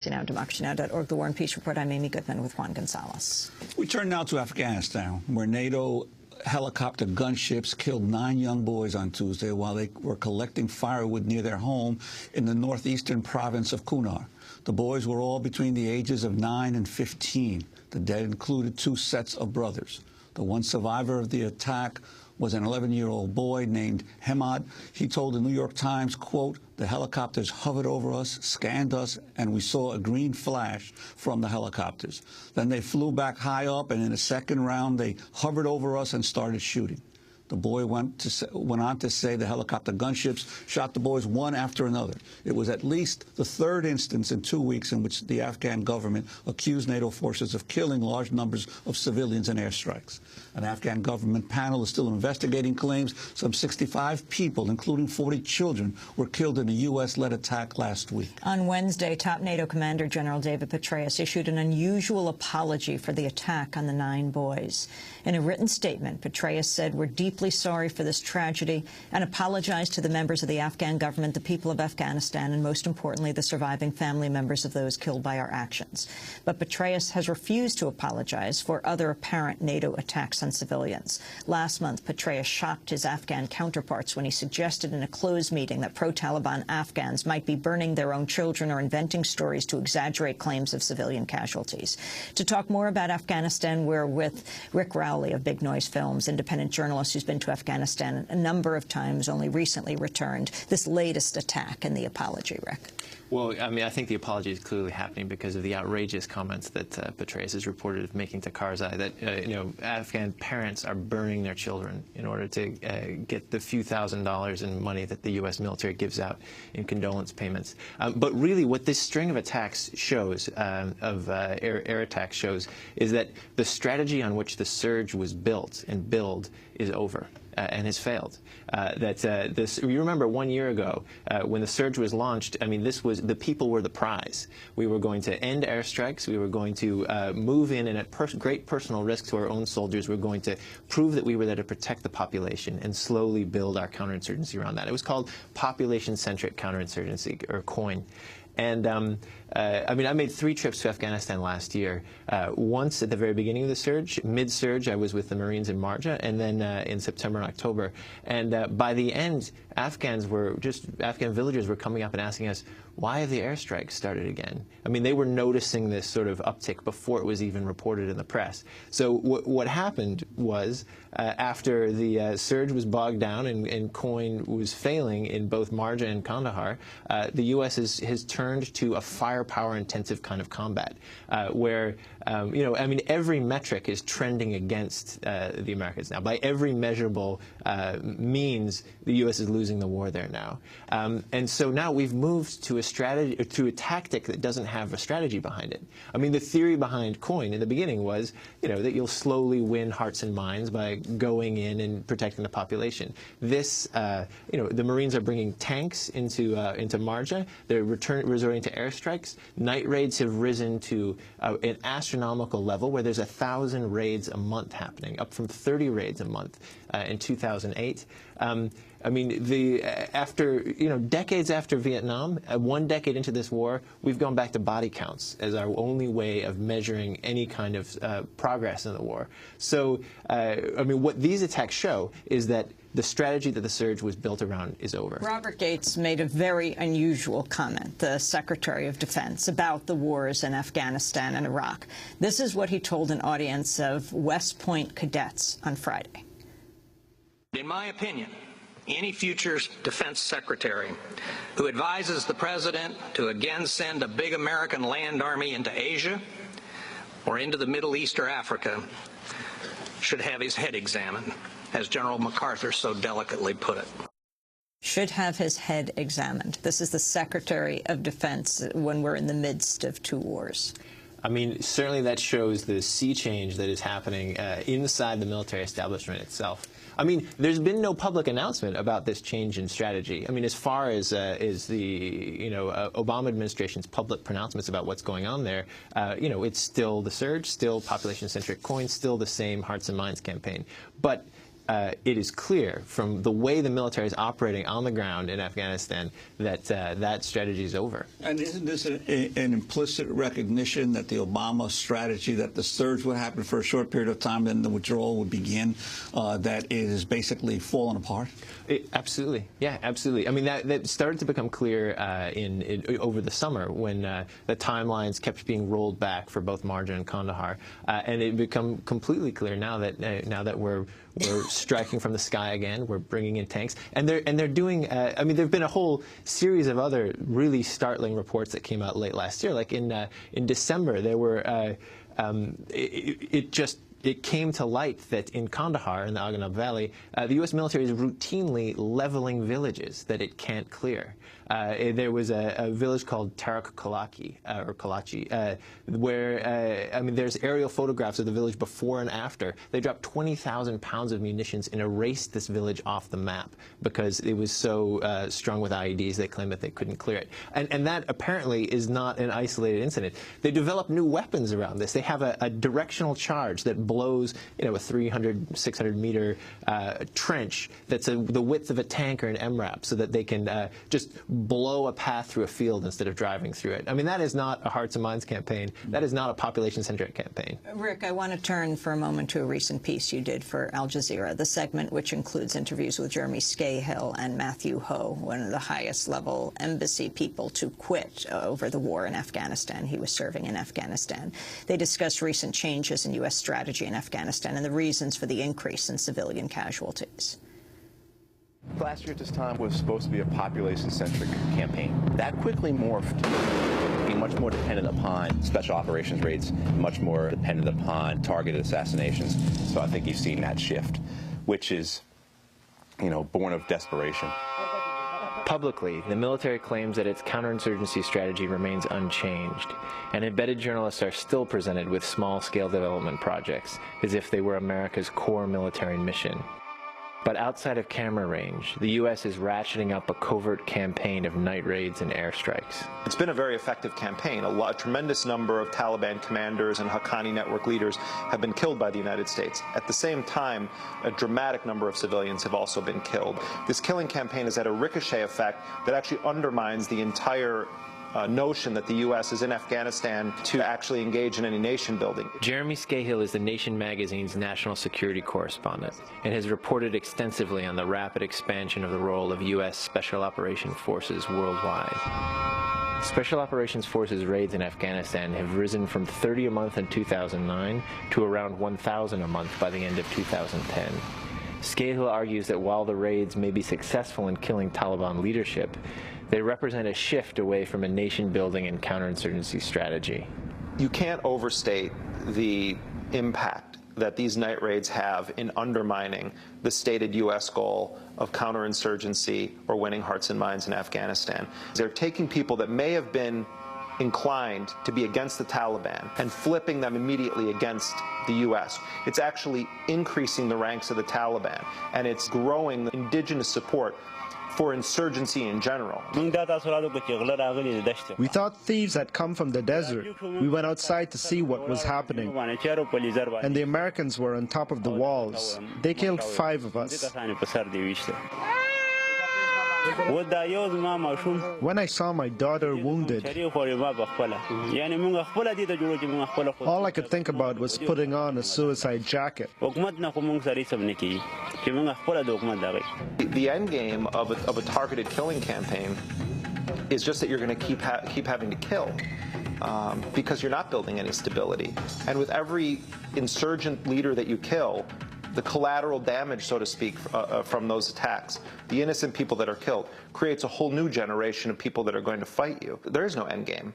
Now, democracynow.org, the War and Peace Report. I'm Amy Goodman with Juan Gonzalez. We turn now to Afghanistan, where NATO helicopter gunships killed 9 young boys on Tuesday while they were collecting firewood near their home in the northeastern province of Kunar. The boys were all between the ages of 9 and 15. The dead included 2 sets of brothers. The one survivor of the attack was an 11-year-old boy named Hamad. He told the New York Times, quote, "The helicopters hovered over us, scanned us, and we saw a green flash from the helicopters. Then they flew back high up, and in a second round, they hovered over us and started shooting." The boy went on to say the helicopter gunships shot the boys one after another. It was at least the 3rd instance in 2 weeks in which the Afghan government accused NATO forces of killing large numbers of civilians in airstrikes. An Afghan government panel is still investigating claims some 65 people, including 40 children, were killed in a U.S.-led attack last week. On Wednesday, top NATO Commander General David Petraeus issued an unusual apology for the attack on the 9 boys. In a written statement, Petraeus said, "We're deeply sorry for this tragedy and apologized to the members of the Afghan government, the people of Afghanistan, and most importantly, the surviving family members of those killed by our actions." But Petraeus has refused to apologize for other apparent NATO attacks on civilians. Last month, Petraeus shocked his Afghan counterparts when he suggested in a closed meeting that pro-Taliban Afghans might be burning their own children or inventing stories to exaggerate claims of civilian casualties. To talk more about Afghanistan, we're with Rick Rowley of Big Noise Films, independent journalist who's been to Afghanistan a number of times, only recently returned. This latest attack and the apology, Rick. Well, I mean, I think the apology is clearly happening because of the outrageous comments that Petraeus is reported of making to Karzai, that Afghan parents are burning their children in order to get the few $1,000s in money that the U.S. military gives out in condolence payments. But really, what this string of attacks shows, air attacks shows, is that the strategy on which the surge was built and billed is over. And has failed. You remember 1 year ago when the surge was launched, I mean, the people were the prize. We were going to end airstrikes. We were going to move in and at great personal risk to our own soldiers. We were going to prove that we were there to protect the population and slowly build our counterinsurgency around that. It was called population-centric counterinsurgency, or COIN. And I mean, I made 3 trips to Afghanistan last year. Once at the very beginning of the surge, mid-surge, I was with the Marines in Marja, and then in September and October. And by the end, Afghan villagers were coming up and asking us, why have the airstrikes started again? I mean, they were noticing this sort of uptick before it was even reported in the press. So what happened was, after the surge was bogged down and COIN was failing in both Marja and Kandahar, the U.S. has turned to a firepower-intensive kind of combat, where, I mean, every metric is trending against the Americans now. By every measurable means, the U.S. is losing the war there now. And so now we've moved to a tactic that doesn't have a strategy behind it. I mean, the theory behind COIN in the beginning was, that you'll slowly win hearts and minds by going in and protecting the population. This, the Marines are bringing tanks into Marja. They're resorting to airstrikes. Night raids have risen to an astronomical level where there's 1,000 raids a month happening, up from 30 raids a month in 2008. I mean, decades after Vietnam, 1 decade into this war, we've gone back to body counts as our only way of measuring any kind of progress in the war. So, I mean, what these attacks show is that the strategy that the surge was built around is over. Robert Gates made a very unusual comment, the Secretary of Defense, about the wars in Afghanistan and Iraq. This is what he told an audience of West Point cadets on Friday. In my opinion, any future defense secretary who advises the president to again send a big American land army into Asia or into the Middle East or Africa should have his head examined, as General MacArthur so delicately put it. Should have his head examined. This is the Secretary of Defense when we're in the midst of 2 wars. I mean, certainly that shows the sea change that is happening inside the military establishment itself. I mean, there's been no public announcement about this change in strategy. I mean, as far as the Obama administration's public pronouncements about what's going on there, it's still the surge, still population-centric COIN, still the same hearts and minds campaign. But it is clear from the way the military is operating on the ground in Afghanistan that that strategy is over. And isn't this an implicit recognition that the Obama strategy, that the surge would happen for a short period of time, then the withdrawal would begin, that it is basically fallen apart? Absolutely. Yeah, absolutely. I mean, that started to become clear over the summer when the timelines kept being rolled back for both Marjan and Kandahar, and it become completely clear now that we're striking from the sky again. We're bringing in tanks, and they're doing. I mean, there've been a whole series of other really startling reports that came out late last year. Like in December, there were it came to light that in Kandahar, in the Afghan Valley, the U.S. military is routinely leveling villages that it can't clear. There was a village called Tarak Kalachi, where, I mean, there's aerial photographs of the village before and after. They dropped 20,000 pounds of munitions and erased this village off the map because it was so strung with IEDs, they claimed that they couldn't clear it. And that apparently is not an isolated incident. They developed new weapons around this. They have a directional charge that blows, a 300, 600-meter trench that's the width of a tank or an MRAP, so that they can just blow a path through a field instead of driving through it. I mean, that is not a hearts and minds campaign. That is not a population-centric campaign. Rick, I want to turn for a moment to a recent piece you did for Al Jazeera, the segment which includes interviews with Jeremy Scahill and Matthew Ho, one of the highest-level embassy people to quit over the war in Afghanistan. He was serving in Afghanistan. They discuss recent changes in U.S. strategy in Afghanistan and the reasons for the increase in civilian casualties. Last year at this time was supposed to be a population-centric campaign. That quickly morphed, being much more dependent upon special operations raids, much more dependent upon targeted assassinations. So I think you've seen that shift, which is, born of desperation. Publicly, the military claims that its counterinsurgency strategy remains unchanged, and embedded journalists are still presented with small-scale development projects, as if they were America's core military mission. But outside of camera range, the U.S. is ratcheting up a covert campaign of night raids and airstrikes. It's been a very effective campaign. A tremendous number of Taliban commanders and Haqqani network leaders have been killed by the United States. At the same time, a dramatic number of civilians have also been killed. This killing campaign has had a ricochet effect that actually undermines the entire notion that the U.S. is in Afghanistan to actually engage in any nation building. Jeremy Scahill is the Nation magazine's national security correspondent and has reported extensively on the rapid expansion of the role of U.S. Special Operations Forces worldwide. Special Operations Forces raids in Afghanistan have risen from 30 a month in 2009 to around 1,000 a month by the end of 2010. Scahill argues that while the raids may be successful in killing Taliban leadership, they represent a shift away from a nation-building and counterinsurgency strategy. You can't overstate the impact that these night raids have in undermining the stated U.S. goal of counterinsurgency or winning hearts and minds in Afghanistan. They're taking people that may have been inclined to be against the Taliban and flipping them immediately against the U.S. It's actually increasing the ranks of the Taliban, and it's growing the indigenous support for insurgency in general. We thought thieves had come from the desert. We went outside to see what was happening. And the Americans were on top of the walls. They killed 5 of us. When I saw my daughter wounded, all I could think about was putting on a suicide jacket. The end game of a targeted killing campaign is just that you're going to keep having to kill because you're not building any stability. And with every insurgent leader that you kill, the collateral damage, so to speak, from those attacks, the innocent people that are killed, creates a whole new generation of people that are going to fight you. There is no end game.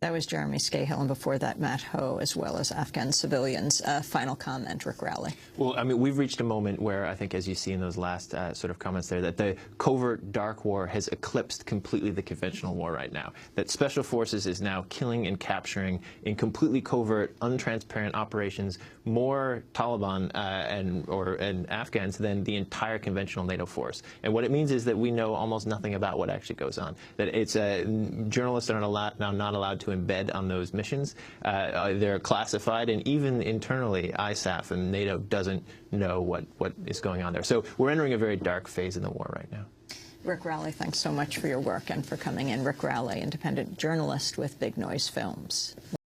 That was Jeremy Scahill, and before that, Matt Ho, as well as Afghan civilians. Final comment, Rick Rowley. Well, I mean, we've reached a moment where I think, as you see in those last sort of comments there, that the covert dark war has eclipsed completely the conventional war right now. That Special Forces is now killing and capturing in completely covert, untransparent operations more Taliban and Afghans than the entire conventional NATO force. And what it means is that we know almost nothing about what actually goes on. That it's journalists are not allowed to to embed on those missions. They're classified, and even internally, ISAF and NATO doesn't know what is going on there. So we're entering a very dark phase in the war right now. Rick Rowley, thanks so much for your work and for coming in. Rick Rowley, independent journalist with Big Noise Films.